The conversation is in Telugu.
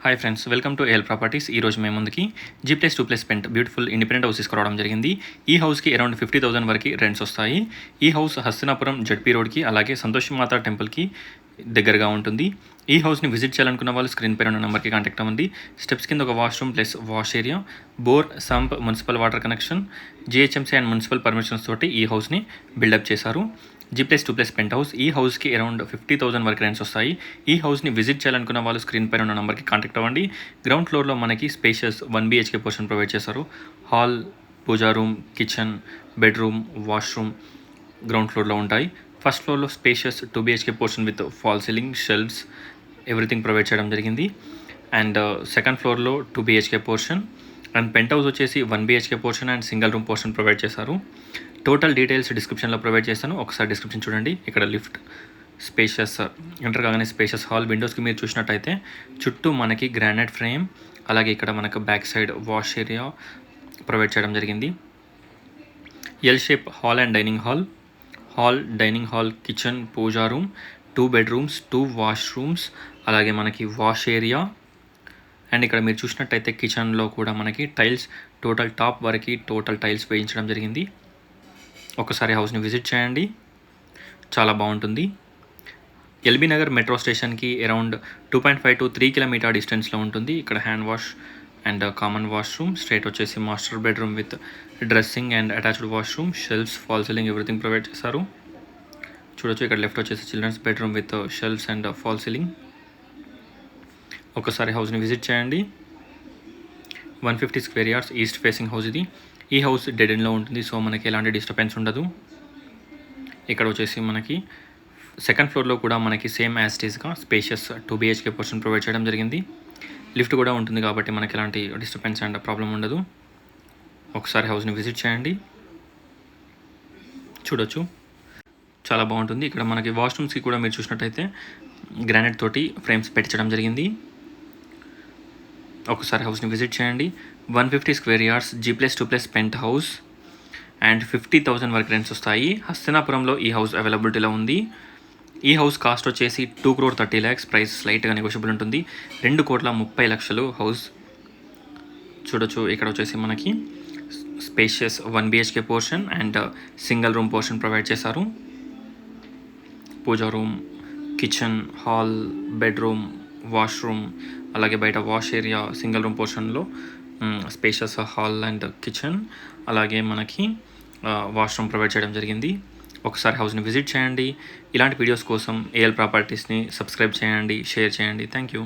Hi friends, welcome to AL properties. ఈరోజు మేము ముందుకి G+2+ పెంట్ బ్యూటిఫుల్ ఇండిపెండెంట్ హౌస్ తీసుకురావడం జరిగింది. ఈ హౌస్కి అరౌండ్ 50,000 వరకు రెంట్స్ వస్తాయి. ఈ హౌస్ హస్తినాపురం జడ్పీ రోడ్కి అలాగే సంతోషి మాత టెంపుల్కి దగ్గరగా ఉంటుంది. ఈ హౌస్ని విజిట్ చేయాలనుకున్న వాళ్ళు స్క్రీన్ పైన ఉన్న నెంబర్కి కాంటాక్ట్ అవ్వండి. స్టెప్స్ కింద ఒక washroom plus wash area, bore, sump, municipal water connection, GHMC and municipal permissions తోటి ఈ హౌస్ని బిల్డప్ చేశారు. G+2+ pent house. ఈ హౌస్కి అరౌండ్ 50,000 వరకు రెంట్స్ వస్తాయి. ఈ హౌస్ని విజిట్ చేయాలనుకున్న వాళ్ళు స్క్రీన్ పైన ఉన్న నెంబర్కి కాంటాక్ట్ అవ్వండి. గ్రౌండ్ ఫ్లోర్లో మనకి స్పేషియస్ 1 BHK పోర్షన్ ప్రొవైడ్ చేశారు. Hall, puja room, kitchen, bedroom, washroom ground ఫ్లోర్లో ఉంటాయి. ఫస్ట్ ఫ్లోర్లో spacious 2 BHK portion with false ceiling, shelves, everything provide చేయడం జరిగింది. అండ్ సెకండ్ ఫ్లోర్లో 2 BHK portion and penthouse వచ్చేసి 1 BHK portion and single room portion provide చేశారు. టోటల్ డీటెయిల్స్ డిస్క్రిప్షన్లో ప్రొవైడ్ చేస్తాను, ఒకసారి డిస్క్రిప్షన్ చూడండి. ఇక్కడ లిఫ్ట్, స్పేషియస్ ఎంటర్ కాగానే స్పేషియస్ హాల్. విండోస్కి మీరు చూసినట్టయితే చుట్టూ మనకి గ్రానైట్ ఫ్రేమ్, అలాగే ఇక్కడ మనకు back side wash area provide చేయడం జరిగింది. L shape hall and dining hall. Hall, dining hall, kitchen, puja room, 2 bedrooms, 2 washrooms, అలాగే మనకి వాష్ ఏరియా. అండ్ ఇక్కడ మీరు చూసినట్టయితే కిచెన్లో కూడా మనకి టైల్స్, టోటల్ టాప్ వరకు టోటల్ టైల్స్ వేయించడం జరిగింది. ఒకసారి హౌస్ని విజిట్ చేయండి, చాలా బాగుంటుంది. ఎల్బీ నగర్ మెట్రో స్టేషన్కి అరౌండ్ 2.5 to 3 కిలోమీటర్ డిస్టెన్స్లో ఉంటుంది. ఇక్కడ hand wash and common washroom, straight వచ్చేసి master bedroom with dressing and attached washroom, shelves, false ceiling, everything provide చేశారు. చూడొచ్చు, ఇక్కడ లెఫ్ట్ వచ్చేసి children's bedroom with shelves and false ceiling. ఒకసారి హౌస్ని విజిట్ చేయండి. 150 square yards, east facing house ఇది. ఈ హౌస్ డెడ్ ఎండ్లో ఉంటుంది, సో మనకి ఎలాంటి డిస్టర్బెన్స్ ఉండదు. ఇక్కడ వచ్చేసి మనకి సెకండ్ ఫ్లోర్లో కూడా మనకి సేమ్ యాజ్ టీస్గా స్పేషియస్ 2 BHK పోర్షన్ ప్రొవైడ్ చేయడం జరిగింది. లిఫ్ట్ కూడా ఉంటుంది కాబట్టి మనకి ఎలాంటి డిస్టర్బెన్స్ అండ్ ప్రాబ్లం ఉండదు. ఒకసారి హౌస్ని విజిట్ చేయండి, చూడొచ్చు, చాలా బాగుంటుంది. ఇక్కడ మనకి వాష్రూమ్స్కి కూడా మీరు చూసినట్టయితే గ్రానైట్ తోటి ఫ్రేమ్స్ పెట్టించడం జరిగింది. ఒకసారి హౌస్ని విజిట్ చేయండి. 150 square yards, G+2+ penthouse and 50,000 వరకు రెంట్స్ వస్తాయి. హస్తినాపురంలో ఈ హౌస్ అవైలబిలిటీలో ఉంది. ఈ హౌస్ కాస్ట్ వచ్చేసి 2,30,00,000. ప్రైస్ స్లైట్గా నెగోషియబుల్ ఉంటుంది. 2,30,00,000 హౌస్. చూడొచ్చు, ఇక్కడ వచ్చేసి మనకి spacious 1 BHK portion and single room portion provide చేశారు. Puja room, kitchen, hall, bedroom, washroom, అలాగే బయట వాష్ ఏరియా, సింగిల్ రూమ్ పోర్షన్లో స్పేషియస్ హాల్ అండ్ కిచెన్, అలాగే మనకి వాష్రూమ్ ప్రొవైడ్ చేయడం జరిగింది. ఒకసారి హౌస్ని విజిట్ చేయండి. ఇలాంటి వీడియోస్ కోసం ఏఎల్ ప్రాపర్టీస్ని సబ్స్క్రైబ్ చేయండి, షేర్ చేయండి. Thank you.